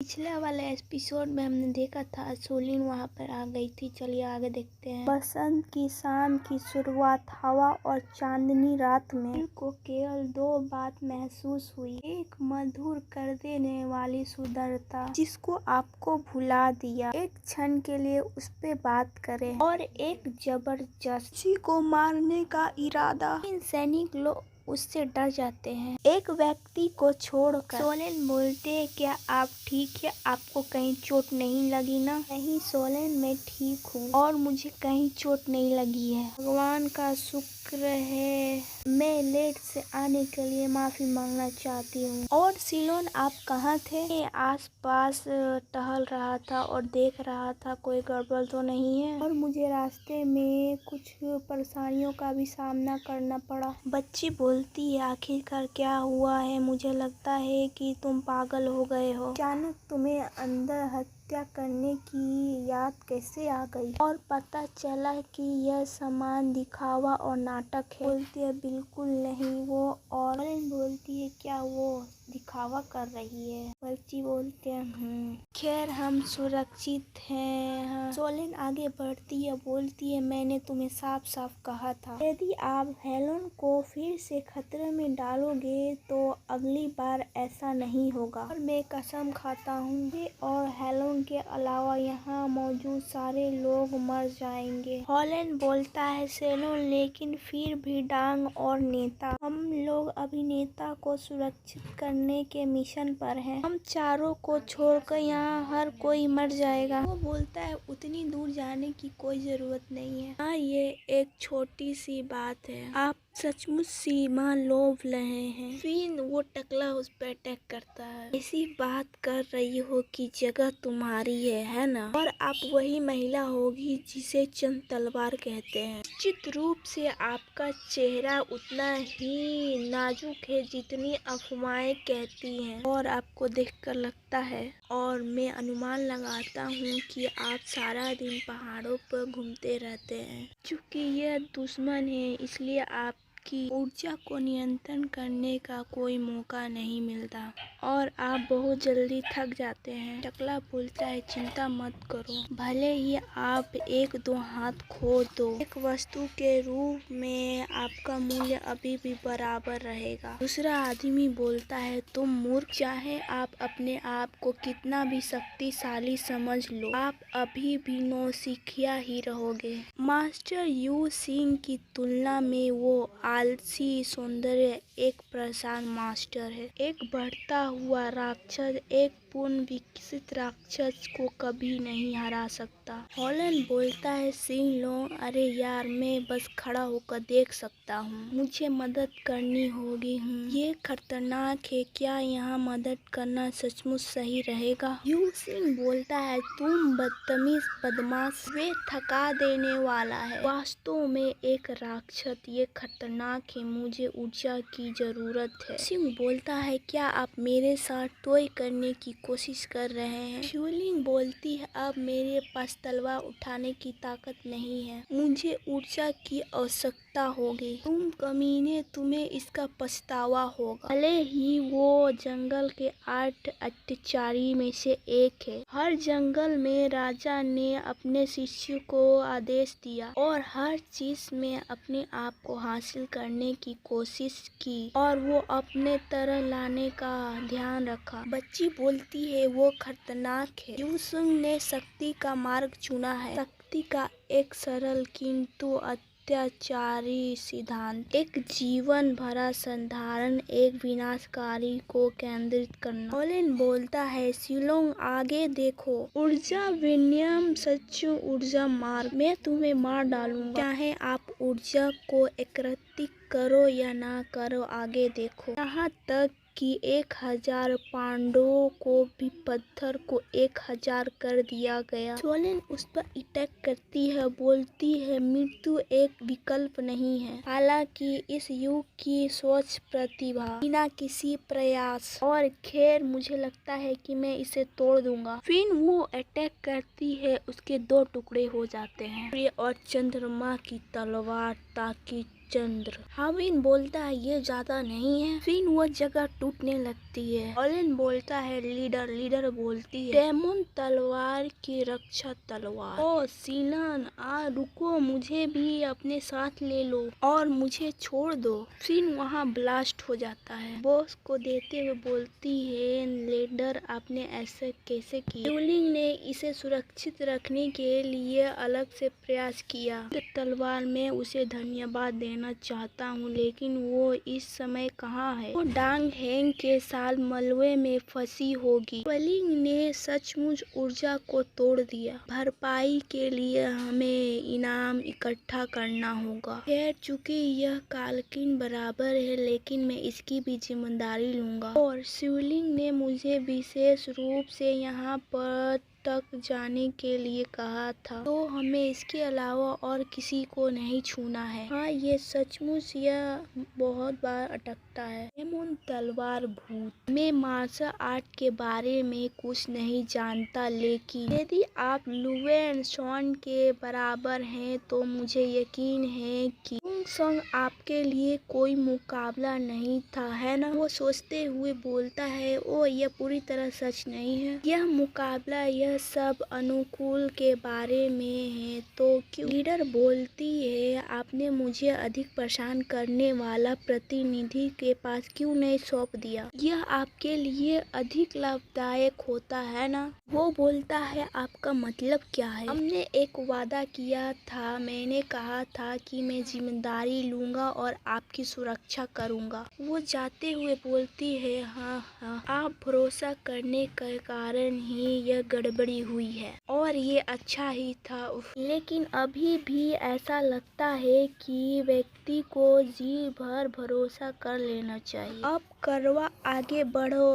पिछले वाले एपिसोड में हमने देखा था सोलिन वहां पर आ गई थी। चलिए आगे देखते हैं। बसंत की शाम की शुरुआत हवा और चांदनी रात में दिल को केवल दो बात महसूस हुई। एक मधुर कर देने वाली सुंदरता जिसको आपको भुला दिया, एक क्षण के लिए उस पे बात करें, और एक जबरदस्त किसी को मारने का इरादा। इन सैनिक लोग उससे डर जाते हैं। एक व्यक्ति को छोड़कर सोलेन बोलते हैं, क्या आप ठीक है? आपको कहीं चोट नहीं लगी ना? नहीं सोलेन, मैं ठीक हूँ और मुझे कहीं चोट नहीं लगी है, भगवान का शुक्र है। मैं लेट से आने के लिए माफी मांगना चाहती हूँ। और सिलोन, आप कहाँ थे? मैं आस पास टहल रहा था और देख रहा था कोई गड़बड़ तो नहीं है, और मुझे रास्ते में कुछ परेशानियों का भी सामना करना पड़ा। बच्ची बोलती है, आखिरकार क्या हुआ है? मुझे लगता है कि तुम पागल हो गए हो। अचानक तुम्हें अंदर हत्या करने की याद कैसे आ गई? और पता चला कि यह सामान दिखावा और नाटक है। बोलती है, बिल्कुल नहीं। वो और बोलती है, क्या वो दिखावा कर रही है? बच्ची बोलते हैं, खैर हम सुरक्षित हैं। हाँ। सोलेन आगे बढ़ती है, बोलती है, मैंने तुम्हें साफ साफ कहा था, यदि आप हेलोन को फिर से खतरे में डालोगे तो अगली बार ऐसा नहीं होगा। और मैं कसम खाता हूँ, ये और हेलोन के अलावा यहाँ मौजूद सारे लोग मर जाएंगे। हॉलैंड बोलता है, सेलोन, लेकिन फिर भी डांग और नेता, हम लोग अभिनेता को सुरक्षित करने के मिशन पर हैं। हम चारों को छोड़कर यहाँ हर कोई मर जाएगा। वो बोलता है, उतनी दूर जाने की कोई जरूरत नहीं है। हाँ, ये एक छोटी सी बात है। आप सचमुच सीमा लोभ रहे हैं। फिर वो टकला उस पर अटैक करता है। ऐसी बात कर रही हो कि जगह तुम्हारी है ना? और आप वही महिला होगी जिसे चंद तलवार कहते हैं। निश्चित रूप से आपका चेहरा उतना ही नाजुक है जितनी अफवाहें कहती हैं, और आपको देखकर लगता है, और मैं अनुमान लगाता हूँ कि आप सारा दिन पहाड़ों पर घूमते रहते हैं। चूंकि यह दुश्मन है, इसलिए आपकी ऊर्जा को नियंत्रण करने का कोई मौका नहीं मिलता और आप बहुत जल्दी थक जाते हैं। टकला बोलता है, चिंता मत करो, भले ही आप एक दो हाथ खो दो, एक वस्तु के रूप में आपका मूल्य अभी भी बराबर रहेगा। दूसरा आदमी बोलता है, तुम मूर्ख, चाहे आप अपने आप को कितना भी शक्तिशाली समझ लो, आप अभी भी नौसिखिया ही रहोगे। मास्टर यू सिंह की तुलना में वो आलसी सौंदर्य एक प्रसार मास्टर है। एक बढ़ता हुआ राक्षस एक पूर्ण विकसित राक्षस को कभी नहीं हरा सकता। हॉलैंड बोलता है, सिंह लोग, अरे यार, मैं बस खड़ा होकर देख सकता हूँ, मुझे मदद करनी होगी। ये खतरनाक है, क्या यहाँ मदद करना सचमुच सही रहेगा? यू सिंह बोलता है, तुम बदतमीज बदमाश, वे थका देने वाला है, वास्तव में एक राक्षस, ये खतरनाक है, मुझे ऊर्जा की जरूरत है। सिंह बोलता है, क्या आप मेरे साथ टॉय करने की कोशिश कर रहे हैं? शूलिंग बोलती है, अब मेरे पास तलवार उठाने की ताकत नहीं है, मुझे ऊर्जा की आवश्यकता होगी। तुम कमीने, तुम्हें इसका पछतावा होगा। भले ही वो जंगल के 8 अत्याचारी में से एक है, हर जंगल में राजा ने अपने शिष्य को आदेश दिया और हर चीज में अपने आप को हासिल करने की कोशिश की, और वो अपने तरह लाने का ध्यान रखा। बच्ची बोलती है, वो खतरनाक है। यू सिंह ने शक्ति का मार्ग चुना है, शक्ति का एक सरल किंतु अत्याचारी सिद्धांत, एक जीवन भरा संधारण, एक विनाशकारी को केंद्रित करना। हॉलैंड बोलता है, सिलोंग, आगे देखो, ऊर्जा विनियम, सच ऊर्जा मार्ग, मैं तुम्हें मार डालूंगा, चाहे आप ऊर्जा को एकत्रित करो या ना करो, आगे देखो। यहाँ तक कि 1000 पांडवों को भी पत्थर को 1000 कर दिया गया। सोलेन उस पर अटैक करती है, बोलती है, मृत्यु एक विकल्प नहीं है, हालांकि इस युग की स्वच्छ प्रतिभा बिना किसी प्रयास, और खैर मुझे लगता है कि मैं इसे तोड़ दूंगा। फिर वो अटैक करती है, उसके 2 टुकड़े हो जाते हैं, सूर्य और चंद्रमा की तलवार, ताकि चंद्र। हाविन बोलता है ये ज्यादा नहीं है। फिर वह जगह टूटने लगती है। ओलिन बोलता है लीडर। लीडर बोलती है डेमन तलवार की रक्षा तलवार। ओ सीलन रुको, मुझे भी अपने साथ ले लो और मुझे छोड़ दो। फिर वहाँ ब्लास्ट हो जाता है। बॉस को देते हुए बोलती है लीडर आपने ऐसा कैसे किया। ट्यूलिंग ने इसे सुरक्षित रखने के लिए अलग से प्रयास किया। तलवार में उसे धन्यवाद देना चाहता हूँ लेकिन वो इस समय कहाँ है। वो डांग हैंग के साथ मलबे में फंसी होगी। ट्यूलिंग ने सचमुच ऊर्जा को तोड़ दिया। भरपाई के लिए हमें इनाम इकट्ठा करना होगा। खैर चूंकि यह काल्किन बराबर है लेकिन मैं इसकी भी जिम्मेदारी लूंगा। और शिवलिंग ने मुझे विशेष रूप से यहाँ पर तक जाने के लिए कहा था, तो हमें इसके अलावा और किसी को नहीं छूना है। हाँ ये सचमुच यह बहुत बार अटकता है। डेमन तलवार भूत। मैं मार्शल आर्ट के बारे में कुछ नहीं जानता लेकिन यदि आप लुवेन शॉन के बराबर हैं तो मुझे यकीन है कि संग आपके लिए कोई मुकाबला नहीं था, है ना। वो सोचते हुए बोलता है ओ यह पूरी तरह सच नहीं है। यह मुकाबला यह सब अनुकूल के बारे में है तो क्यों। लीडर बोलती है आपने मुझे अधिक परेशान करने वाला प्रतिनिधि के पास क्यों नहीं सौंप दिया। यह आपके लिए अधिक लाभदायक होता है ना। वो बोलता है आपका मतलब क्या है। हमने एक वादा किया था। मैंने कहा था कि मैं जिम्मेदारी लूंगा और आपकी सुरक्षा करूंगा। वो जाते हुए बोलती है हाँ आप भरोसा करने के कारण ही यह गड़बड़ी हुई है और ये अच्छा ही था। लेकिन अभी भी ऐसा लगता है कि व्यक्ति को जी भर भरोसा कर लेना चाहिए। अब करवा आगे बढ़ो।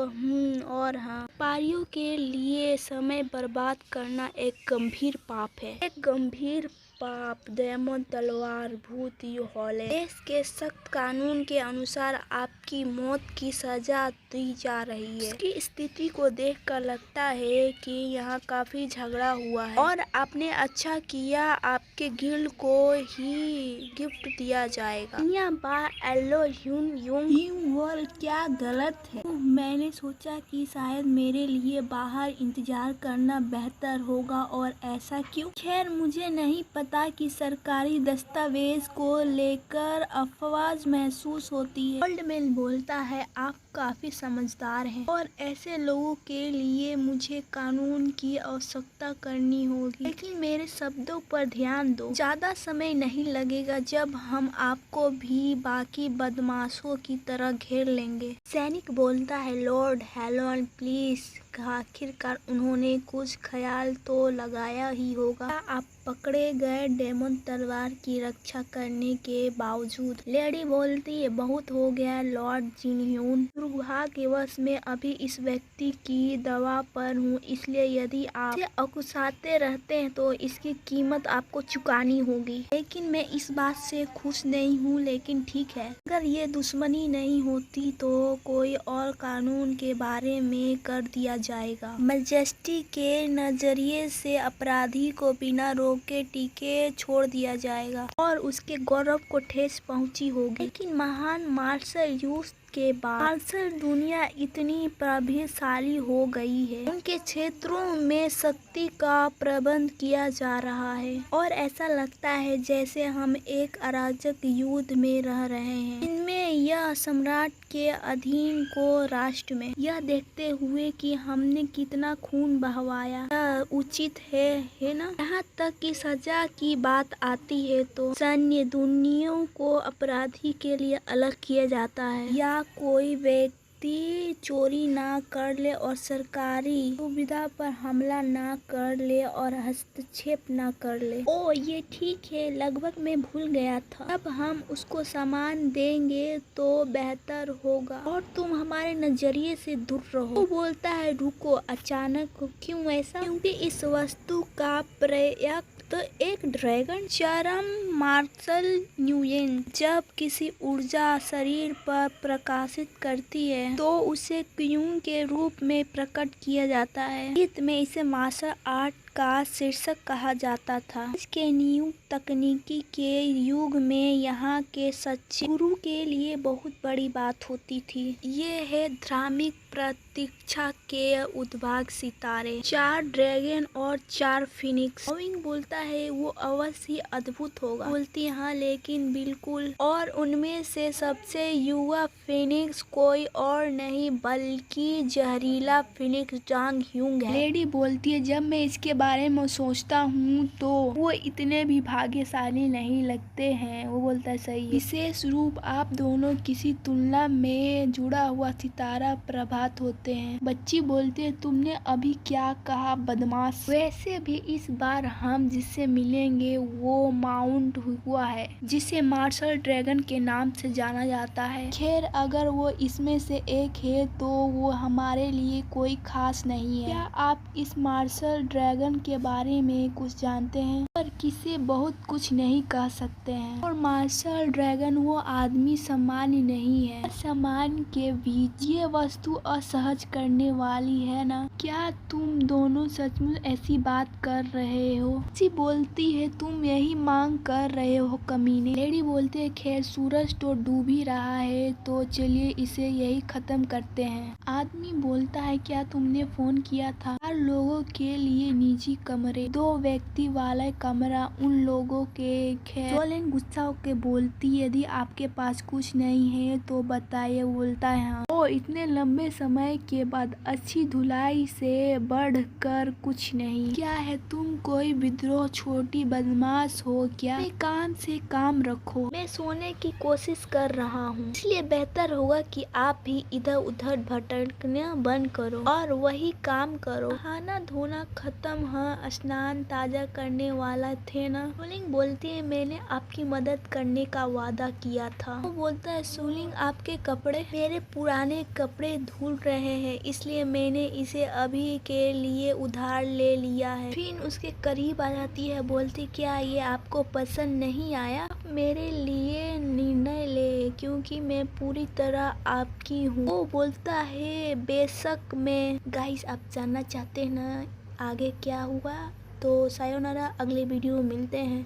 और हाँ पारियों के लिए समय बर्बाद करना एक गंभीर पाप है। एक गंभीर पाप। डेमन तलवार भूत हॉले। देश के सख्त कानून के अनुसार आपकी मौत की सजा दी जा रही है। इसकी स्थिति को देखकर लगता है कि यहाँ काफी झगड़ा हुआ है और आपने अच्छा किया। आपके गिल्ड को ही गिफ्ट दिया जाएगा। दुनिया बार एलो यूं क्या गलत है। मैंने सोचा कि शायद मेरे लिए बाहर इंतजार करना बेहतर होगा और ऐसा क्यों। खैर मुझे नहीं पता कि सरकारी दस्तावेज को लेकर अफवाह महसूस होती है। ओल्ड मैन बोलता है आप काफी समझदार हैं और ऐसे लोगों के लिए मुझे कानून की आवश्यकता करनी होगी। लेकिन मेरे शब्दों पर ध्यान दो। ज्यादा समय नहीं लगेगा जब हम आपको भी बाकी बदमाशों की तरह घेर लेंगे। सैनिक बोलता है लॉर्ड हेलोन प्लीज। आखिरकार उन्होंने कुछ ख्याल तो लगाया ही होगा। क्या आप पकड़े गए डेमन तलवार की रक्षा करने के बावजूद। लेडी बोलती है बहुत हो गया लॉर्ड जिनह्यून। दुर्भाग्यवश मैं अभी इस व्यक्ति की दवा पर हूँ, इसलिए यदि आप इसे अकुसाते रहते हैं तो इसकी कीमत आपको चुकानी होगी। लेकिन मैं इस बात से खुश नहीं हूँ। लेकिन ठीक है अगर ये दुश्मनी नहीं होती तो कोई और कानून के बारे में कर दिया जाएगा। मैजेस्टी के नजरिए से अपराधी को बिना रोके टीके छोड़ दिया जाएगा और उसके गौरव को ठेस पहुंची होगी। लेकिन महान मार्शल युद्ध के बाद मार्शल दुनिया इतनी प्रभावशाली हो गई है। उनके क्षेत्रों में शक्ति का प्रबंध किया जा रहा है और ऐसा लगता है जैसे हम एक अराजक युद्ध में रह रहे हैं। इनमें यह सम्राट के अधीन को राष्ट्र में यह देखते हुए कि हमने कितना खून बहवाया यह उचित है ना। यहाँ तक कि सजा की बात आती है तो सैन्य दुनिया को अपराधी के लिए अलग किया जाता है या कोई व्यक्ति चोरी ना कर ले और सरकारी सुविधा पर हमला ना कर ले और हस्तक्षेप ना कर ले। ओ ये ठीक है लगभग मैं भूल गया था। अब हम उसको सामान देंगे तो बेहतर होगा और तुम हमारे नजरिए से दूर रहो। वो बोलता है रुको अचानक क्यों ऐसा। क्योंकि इस वस्तु का प्रयोग तो एक ड्रैगन चरम मार्शल न्यूयन जब किसी ऊर्जा शरीर पर प्रकाशित करती है तो उसे क्यून के रूप में प्रकट किया जाता है। गीत में इसे मार्शल आर्ट का शीर्षक कहा जाता था। आज के न्यू तकनीकी के युग में यहाँ के सच्चे गुरु के लिए बहुत बड़ी बात होती थी। ये है धार्मिक प्रतीक्षा के उद्भाग सितारे, 4 ड्रैगन और 4 फिनिक्स। ओविंग बोलता है वो अवश्य ही अद्भुत होगा। बोलती हाँ लेकिन बिल्कुल, और उनमें से सबसे युवा फिनिक्स कोई और नहीं बल्कि जहरीला फिनिक्स जांग ह्यूंग है। लेडी बोलती है जब मैं इसके बारे में सोचता हूँ तो वो इतने भी भाग्यशाली नहीं लगते हैं। वो बोलता है सही है। विशेष रूप आप दोनों किसी तुलना में जुड़ा हुआ सितारा प्रभात होते हैं। बच्ची बोलती है तुमने अभी क्या कहा बदमाश। वैसे भी इस बार हम जिससे मिलेंगे वो माउंट हुआ है, जिसे मार्शल ड्रैगन के नाम से जाना जाता है। खैर अगर वो इसमें से एक है तो वो हमारे लिए कोई खास नहीं है। क्या आप इस मार्शल ड्रैगन के बारे में कुछ जानते हैं? पर किसे बहुत कुछ नहीं कह सकते हैं। और मार्शल ड्रैगन वो आदमी सामान्य नहीं है। सामान्य के बीच ये वस्तु असहज करने वाली है ना। क्या तुम दोनों सचमुच ऐसी बात कर रहे हो? बच्ची बोलती है तुम यही मांग कर रहे हो कमीने। लेडी बोलती है खैर सूरज तो डूब ही रहा है तो चलिए इसे यही खत्म करते हैं। आदमी बोलता है क्या तुमने फोन किया था? 4 लोगों के लिए निजी कमरे, 2 व्यक्ति वाला कमरा उन लोगों के। खैर सोलेन गुस्सा होकर बोलती यदि आपके पास कुछ नहीं है तो बताइए। बोलता है हाँ। ओ इतने लंबे समय के बाद अच्छी धुलाई से बढ़कर कुछ नहीं। क्या है तुम कोई विद्रोह छोटी बदमाश हो क्या? काम से काम रखो। मैं सोने की कोशिश कर रहा हूँ, इसलिए बेहतर होगा कि आप भी इधर उधर भटकना बंद करो और वही काम करो। खाना धोना खत्म? हाँ स्नान ताजा करने वाला थे ना। सुलिंग बोलती है मैंने आपकी मदद करने का वादा किया था। वो बोलता है सुलिंग आपके कपड़े? मेरे पुराने कपड़े धुल रहे हैं इसलिए मैंने इसे अभी के लिए उधार ले लिया है। फिर उसके करीब आ जाती है, बोलती क्या ये आपको पसंद नहीं आया? मेरे लिए निर्णय ले क्योंकि मैं पूरी तरह आपकी हूँ। वो बोलता है बेशक मैं। गाइस आप जानना चाहते हैं ना आगे क्या हुआ? तो सायोनारा, अगले वीडियो में मिलते हैं।